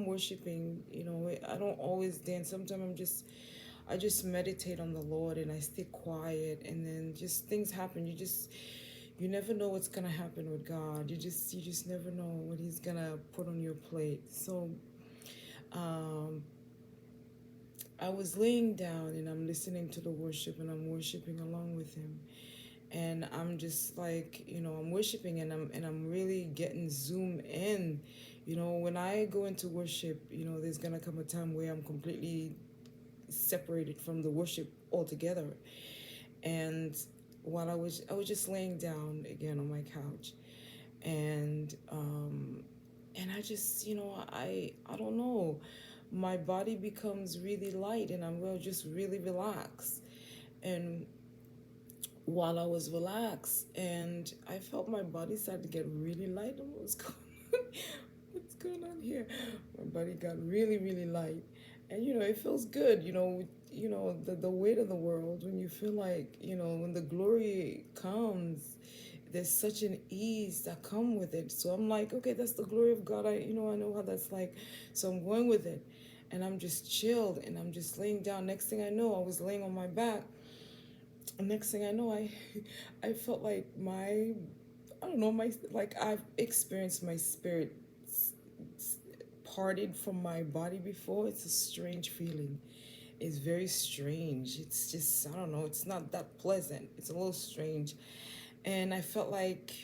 I'm worshiping, I don't always dance. Sometimes I just meditate on the Lord and I stay quiet, and then just things happen. You never know what's gonna happen with God. You just never know what He's gonna put on your plate. So um I was laying down and I'm listening to the worship and I'm worshiping along with Him. And I'm just like, I'm worshiping and I'm really getting zoom in. When I go into worship, there's gonna come a time where I'm completely separated from the worship altogether. And while I was just laying down again on my couch, and I just, I don't know, my body becomes really light and I'm well just really relaxed. And while I was relaxed, and I felt my body started to get really light. And what's going on? What's going on here? My body got really, really light, and it feels good. The weight of the world, when you feel like, when the glory comes, there's such an ease that come with it. So I'm like, okay, that's the glory of God. I know how that's like. So I'm going with it, and I'm just chilled, and I'm just laying down. Next thing I know, I was laying on my back. And next thing I know, I felt like I don't know, like I've experienced my spirit parted from my body before. It's a strange feeling. It's very strange. It's just, I don't know, it's not that pleasant. It's a little strange. And I felt like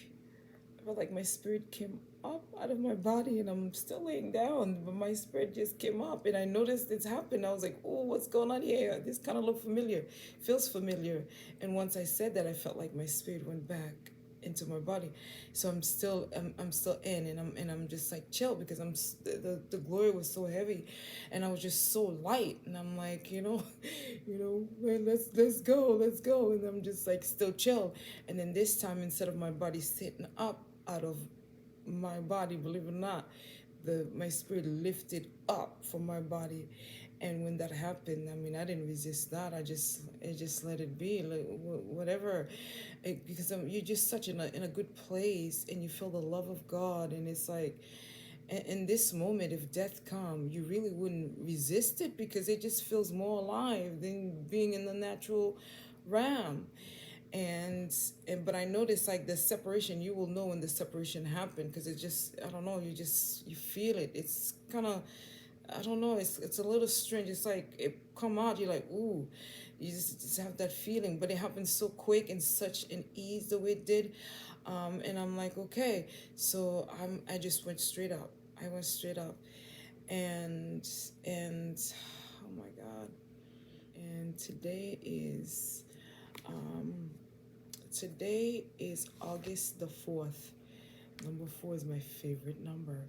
my spirit came up out of my body, and I'm still laying down, but my spirit just came up, and I noticed it's happened. I was like, oh, what's going on here? This kind of look familiar, feels familiar. And once I said that, I felt like my spirit went back into my body. So I'm still in, and I'm just like chill, because the glory was so heavy, and I was just so light, and I'm like, man, let's go, and I'm just like still chill. And then this time, instead of my body sitting up out of my body, believe it or not, my spirit lifted up from my body. And when that happened, I mean, I didn't resist that. I just let it be, like whatever. Because you're just such in a good place, and you feel the love of God, and it's like, in this moment, if death come, you really wouldn't resist it, because it just feels more alive than being in the natural realm. And but I noticed, like, the separation, you will know when the separation happened, because it just, I don't know, you feel it. It's kind of, I don't know, it's a little strange. It's like it come out, you're like, ooh, you just have that feeling, but it happened so quick and such an ease the way it did. And I'm like, okay. So I just went straight up. I went straight up. And oh my God. And um today is August the 4th. Number 4 is my favorite number.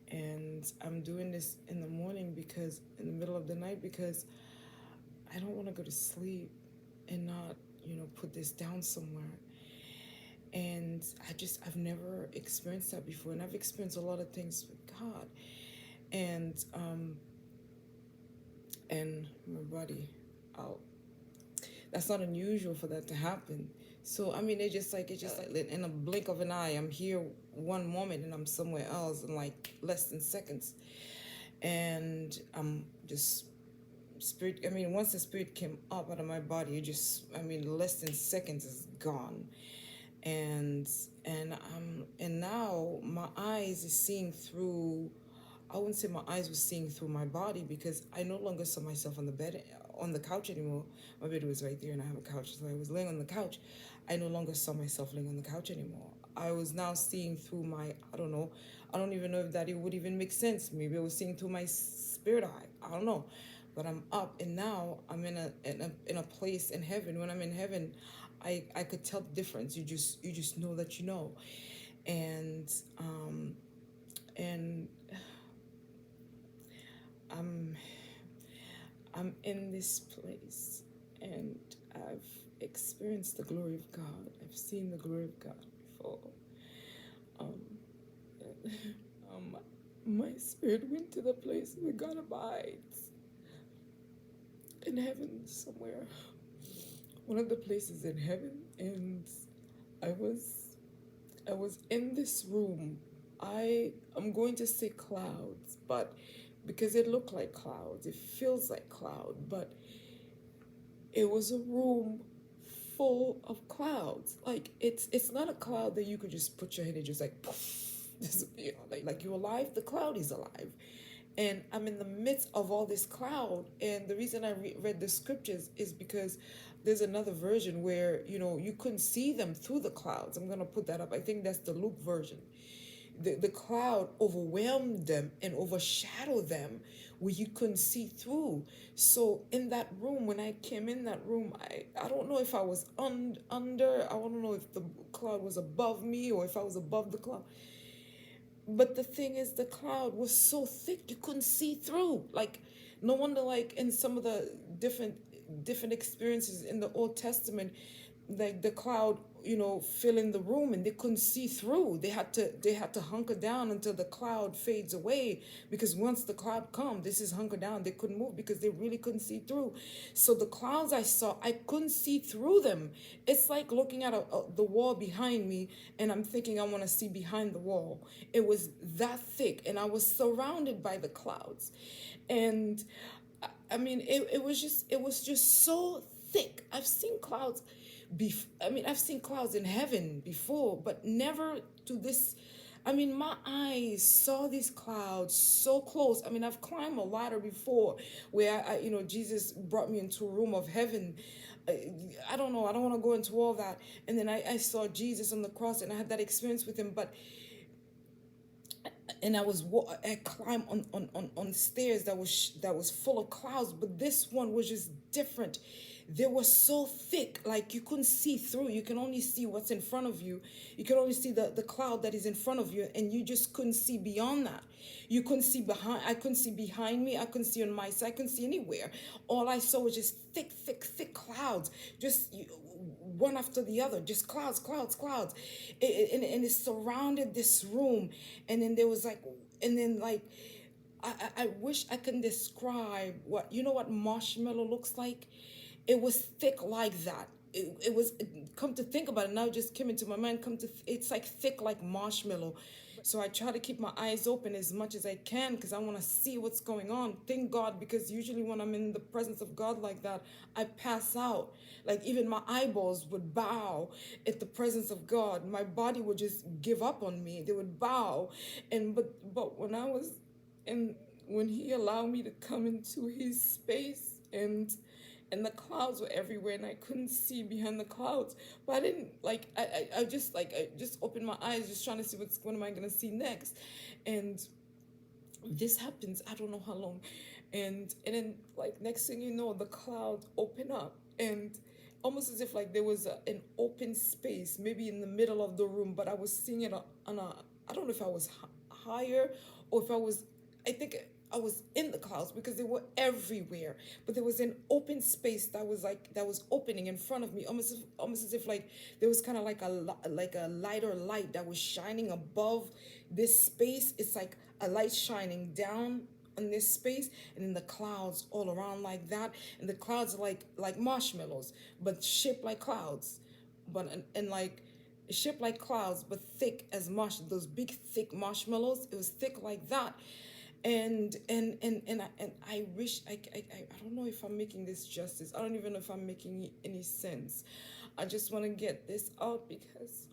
And I'm doing this in the morning, because in the middle of the night, because I don't want to go to sleep and not, put this down somewhere. And I've never experienced that before. And I've experienced a lot of things with God. And and my body out. That's not unusual for that to happen. So I mean, it's just like in a blink of an eye, I'm here one moment and I'm somewhere else in like less than seconds. And I'm just spirit. I mean, once the spirit came up out of my body, less than seconds is gone. And and now my eyes is seeing through. I wouldn't say my eyes were seeing through my body, because I no longer saw myself on the bed, on the couch anymore. My bed was right there, and I have a couch, so I was laying on the couch. I no longer saw myself laying on the couch anymore. I was now seeing through my, I don't know, I don't even know if that it would even make sense. Maybe I was seeing through my spirit eye. I don't know, but I'm up, and now I'm in a place in heaven. When I'm in heaven, I could tell the difference. You just know that you know, and and I'm I'm in this place, and I've experienced the glory of God. I've seen the glory of God before. Um, um, my spirit went to the place where God abides in heaven somewhere. One of the places in heaven, and I was I was in this room. I'm going to say clouds, but because it looked like clouds. It feels like cloud, but it was a room full of clouds. Like it's not a cloud that you could just put your head and just like poof, disappear. Like you're alive, the cloud is alive. And I'm in the midst of all this cloud. And the reason I read the scriptures is because there's another version where, you couldn't see them through the clouds. I'm going to put that up. I think that's the Luke version. The cloud overwhelmed them and overshadowed them where you couldn't see through. So in that room, when I came in that room, I don't know if I was under, I don't know if the cloud was above me or if I was above the cloud. But the thing is, the cloud was so thick you couldn't see through. Like, no wonder, like in some of the different experiences in the Old Testament, like the cloud, filling the room and they couldn't see through. They had to hunker down until the cloud fades away, because once the cloud comes, this is hunker down. They couldn't move because they really couldn't see through. So the clouds I saw, I couldn't see through them. It's like looking at the wall behind me, and I'm thinking I want to see behind the wall. It was that thick, and I was surrounded by the clouds. And I mean, it was just so thick. I've seen clouds in heaven before, but never to this. I mean, my eyes saw these clouds so close. I mean, I've climbed a ladder before where Jesus brought me into a room of heaven. I don't know. I don't want to go into all that. And then I saw Jesus on the cross, and I had that experience with him. But and I climbed on stairs that was full of clouds, but this one was just different. They were so thick, like you couldn't see through. You can only see what's in front of you. You can only see the cloud that is in front of you, and you just couldn't see beyond that. You couldn't see behind. I couldn't see behind me. I couldn't see on my side. I couldn't see anywhere. All I saw was just thick, thick, thick clouds, just one after the other, just clouds, clouds, clouds. And it surrounded this room. And then there was like, and then like, I wish I can describe what marshmallow looks like. It was thick like that. It was, come to think about it now, it just came into my mind. It's like thick like marshmallow. So I try to keep my eyes open as much as I can because I want to see what's going on. Thank God, because usually when I'm in the presence of God like that, I pass out. Like even my eyeballs would bow at the presence of God. My body would just give up on me. They would bow. But when he allowed me to come into his space, and the clouds were everywhere, and I couldn't see behind the clouds. But I didn't like I just opened my eyes just trying to see what am I gonna see next. And this happens, I don't know how long. And then like next thing you know, the clouds open up, and almost as if like there was an open space maybe in the middle of the room, but I was seeing it on a, I don't know if I was higher, or if I think I was in the clouds because they were everywhere. But there was an open space that was opening in front of me, almost as if like there was kind of like a lighter light that was shining above this space. It's like a light shining down on this space, and then the clouds all around like that. And the clouds are like marshmallows, but shaped like clouds, but and like shaped like clouds, but thick as those big thick marshmallows. It was thick like that. And I wish I don't know if I'm making this justice. I don't even know if I'm making any sense. I just want to get this out because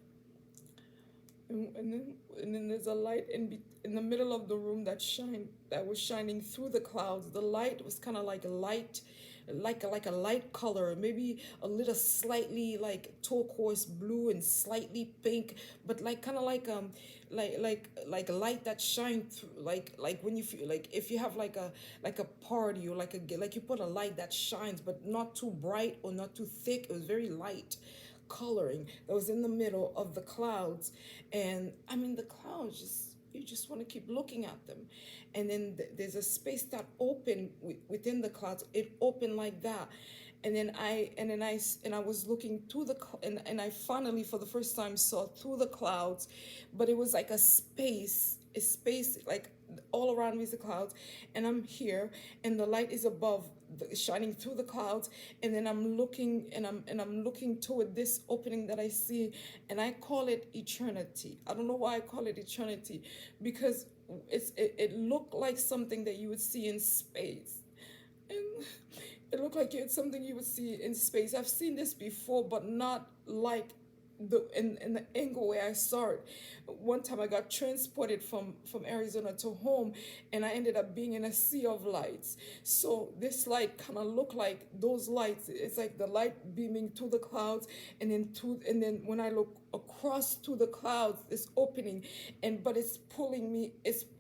and then there's a light in the middle of the room that was shining through the clouds. The light was kind of like a light, like a light color, maybe a little slightly like turquoise blue and slightly pink, but like kind of like a light that shines through, like when you feel like if you have like a party, or like you put a light that shines but not too bright or not too thick. It was very light coloring that was in the middle of the clouds. And I mean, the clouds, you just want to keep looking at them. And then there's a space that opened within the clouds. It opened like that. And I was looking through and I finally for the first time saw through the clouds. But it was like a space like all around me is the clouds, and I'm here, and the light is above, shining through the clouds, and then I'm looking, and I'm looking toward this opening that I see, and I call it eternity. I don't know why I call it eternity, because it looked like something that you would see in space, and it looked like it's something you would see in space. I've seen this before, but not like in the angle where I saw it. One time I got transported from Arizona to home, and I ended up being in a sea of lights. So this light kind of looked like those lights. It's like the light beaming through the clouds, and then when I look across to the clouds, this opening, and but it's pulling me.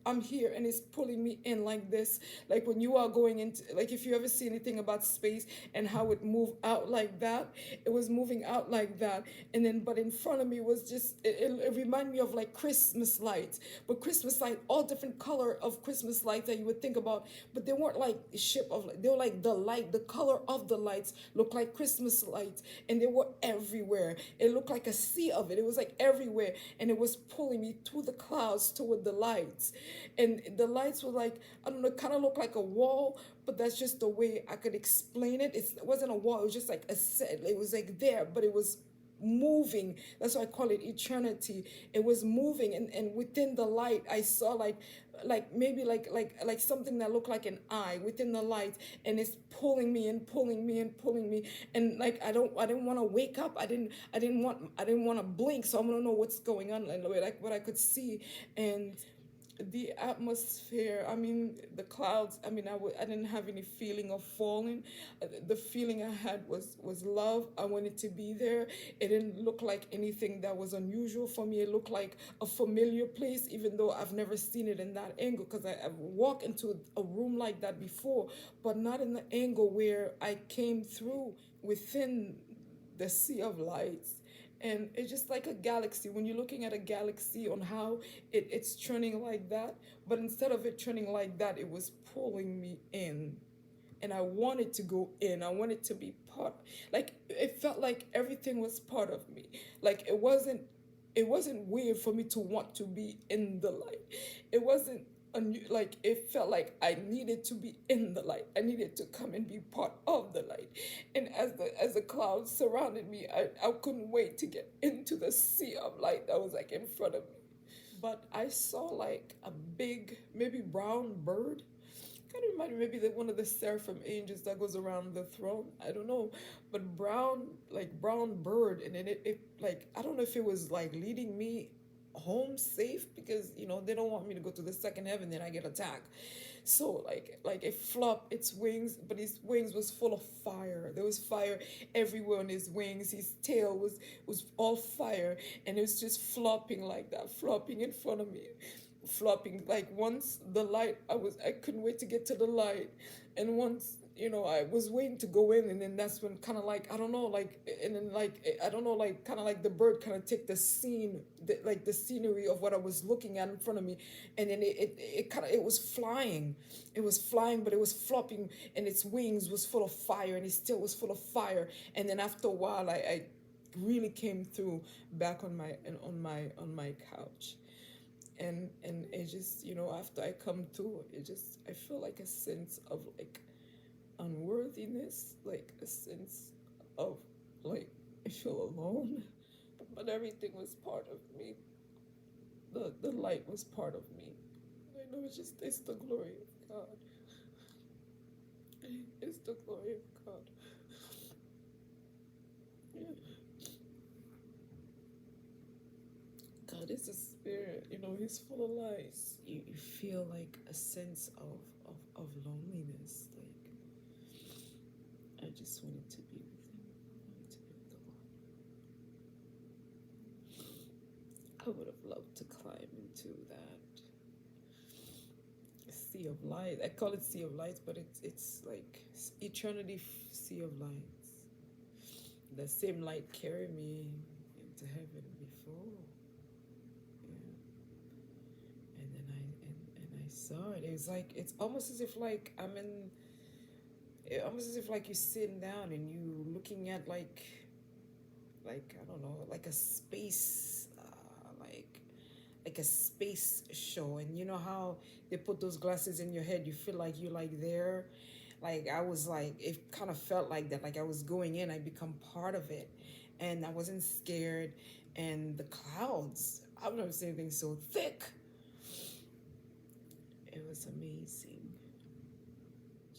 I'm here, and it's pulling me in like this. Like when you are going into, like if you ever see anything about space and how it moved out like that, it was moving out like that, and then but in front of me was just it reminded me of like Christmas lights, but Christmas light, all different color of Christmas lights that you would think about, but they weren't like ship of light. They were like the light, the color of the lights looked like Christmas lights, and they were everywhere. It looked like a sea of it. It was like everywhere, and it was pulling me through the clouds toward the lights, and the lights were like, I don't know, kind of looked like a wall, but that's just the way I could explain it. It wasn't a wall. It was just like a set. It was like there, but it was moving. That's why I call it eternity. It was moving, and within the light I saw like maybe like something that looked like an eye within the light, and it's pulling me and pulling me and pulling me, and like I didn't want to wake up. I didn't want to blink, so I don't know what's going on, and like what I could see. And the atmosphere, I mean the clouds, I mean I didn't have any feeling of falling. The feeling I had was love. I wanted to be there. It didn't look like anything that was unusual for me. It looked like a familiar place, even though I've never seen it in that angle, because I've walked into a room like that before, but not in the angle where I came through within the sea of lights. And it's just like a galaxy. When you're looking at a galaxy on how it's turning like that, but instead of it turning like that, it was pulling me in, and I wanted to go in. I wanted to be part. Like it felt like everything was part of me. Like it wasn't weird for me to want to be in the light. It wasn't like it felt like I needed to be in the light. I needed to come and be part of the light. And as the clouds surrounded me, I couldn't wait to get into the sea of light that was like in front of me. But I saw like a big, maybe brown bird. Kind of reminded me maybe one of the seraphim angels that goes around the throne. I don't know, but brown, like brown bird, and then it like I don't know if it was like leading me home safe, because they don't want me to go to the second heaven, then I get attacked. So like it flopped its wings, but his wings was full of fire. There was fire everywhere on his wings. His tail was all fire, and it was just flopping like that, flopping in front of me, flopping. Like once the light, I couldn't wait to get to the light, and once I was waiting to go in, and then that's when kind of like I don't know, like, and then like I don't know, like kind of like the bird kind of take the scene, like the scenery of what I was looking at in front of me, and then it kind of it was flying, but it was flopping, and its wings was full of fire, and it still was full of fire, and then after a while I really came through back on my couch. And it just after I come through, I feel like a sense of like unworthiness, like a sense of like I feel alone, but everything was part of me. The light was part of me. I know it's the glory of God. It's the glory of God. Yeah. God is a spirit, he's full of lights. You feel like a sense of loneliness. Like I just wanted to be with him. I wanted to be with the Lord. I would have loved to climb into that sea of light. I call it sea of lights, but it's like eternity sea of lights. The same light carried me into heaven before. And then I saw it. It was like it's almost as if like almost as if like you're sitting down and you looking at like I don't know, like a space, like like a space show. And you know how they put those glasses in your head, you feel like you're like there. Like I was like, it kind of felt like that, like I was going in, I become part of it. And I wasn't scared. And the clouds, I've never seen anything so thick. It was amazing.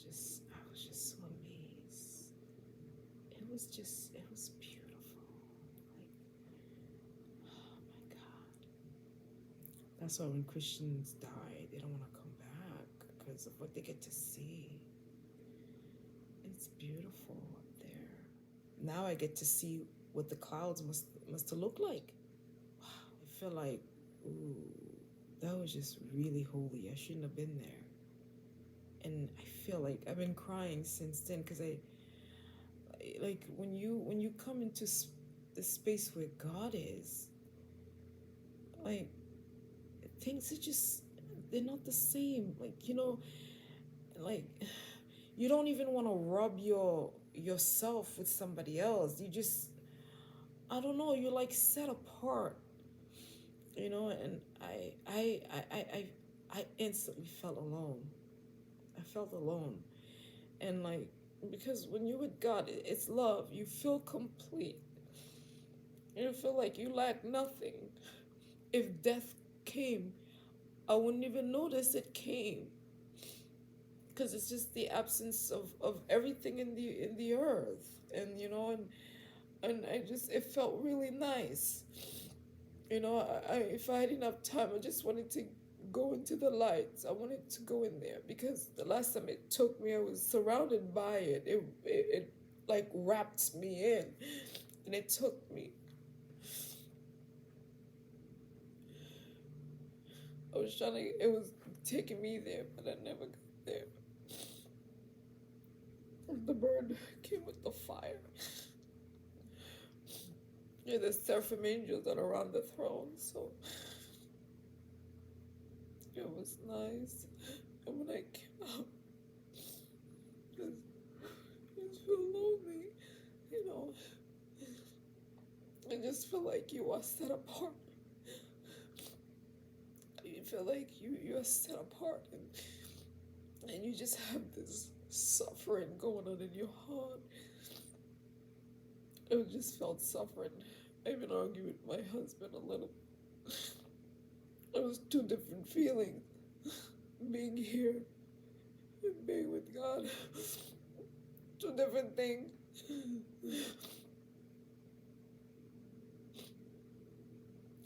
Just, I was just so amazed. It was beautiful. Like, oh my God. That's why when Christians die, they don't want to come back because of what they get to see. It's beautiful up there. Now I get to see what the clouds must look like. Wow, I feel like, ooh, that was just really holy. I shouldn't have been there. And I feel like I've been crying since then because like when you come into the space where God is, like things are just, they're not the same. Like, like you don't even want to rub yourself with somebody else. You just, I don't know, you're like set apart, and I instantly felt alone. I felt alone. And like, because when you're with God, it's love. You feel complete. You feel like you lack nothing. If death came, I wouldn't even notice it came. Because it's just the absence of everything in the earth. And and I just, it felt really nice. If I had enough time, I just wanted to go into the lights. I wanted to go in there because the last time it took me, I was surrounded by it. It like wrapped me in, and it took me. It was taking me there, but I never got there. The bird came with the fire. Yeah, the seraphim angels that are around the throne, so it was nice. And when I came out, I just feel lonely, you know. I just feel like you are set apart. You feel like you are set apart, and you just have this suffering going on in your heart. I just felt suffering. I even argued with my husband a little. It was two different feelings. Being here and being with God. Two different things.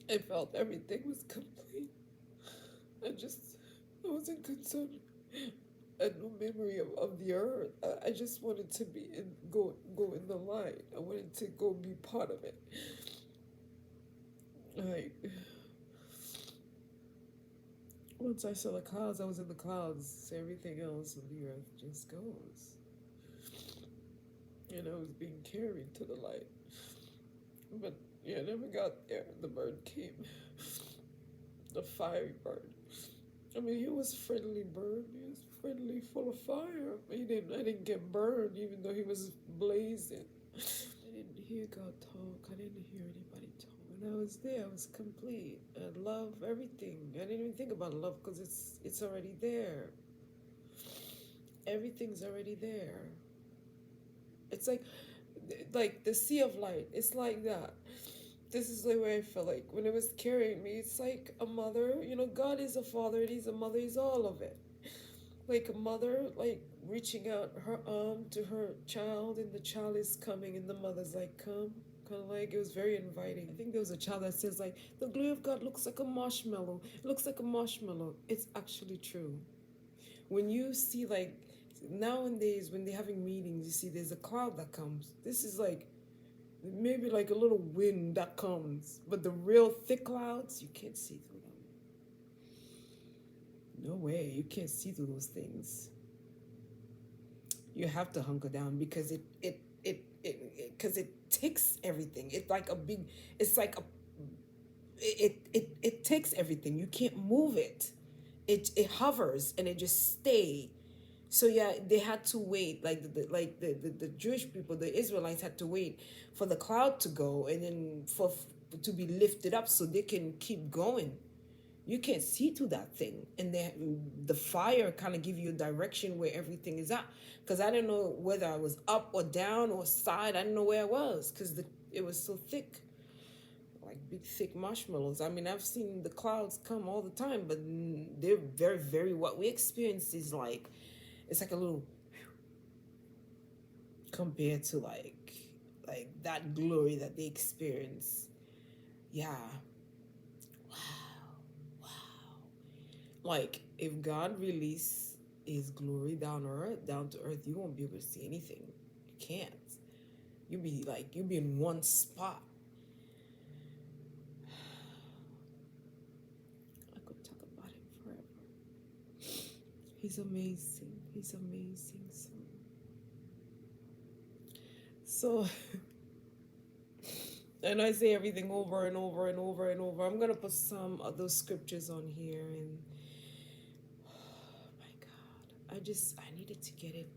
I felt everything was complete. I wasn't concerned. I had no memory of the earth. I just wanted to go in the light. I wanted to go be part of it. Like, once I saw the clouds, I was in the clouds. Everything else on the earth just goes. I was being carried to the light. But I never got there. The bird came. The fiery bird. I mean, he was friendly bird. He was friendly, full of fire. I didn't get burned, even though he was blazing. I didn't hear God talk. I didn't hear anybody talk. When I was there, I was complete. I love everything. I didn't even think about love because it's already there. Everything's already there. It's like the sea of light. It's like that. This is the way I felt like when it was carrying me. It's like a mother. God is a father and he's a mother. He's all of it. Like a mother, like reaching out her arm to her child, and the child is coming, and the mother's like, come. Kind of like, it was very inviting. I think there was a child that says like, the glory of God looks like a marshmallow. It looks like a marshmallow. It's actually true. When you see, like, nowadays when they're having meetings, you see there's a cloud that comes. This is like maybe like a little wind that comes, but the real thick clouds, you can't see through them. No way, you can't see through those things. You have to hunker down because it takes everything. It's like a big, it's like a, it takes everything. You can't move it. It hovers and it just stay. So yeah, they had to wait. Like the Jewish people, the Israelites had to wait for the cloud to go, and then to be lifted up so they can keep going. you can't see through that thing, and the fire kind of give you a direction where everything is at. Because I didn't know whether I was up or down or side. I didn't know where I was because it was so thick, like big thick marshmallows. I mean, I've seen the clouds come all the time, but they're very, very, what we experience is like, it's like a little compared to like that glory that they experience. Yeah. Wow. Like if God release his glory down to earth, you won't be able to see anything. You can't. You'll be in one spot. I could talk about him forever. He's amazing. He's amazing. So and I say everything over and over and over and over. I'm gonna put some of those scriptures on here, and oh my God, I needed to get it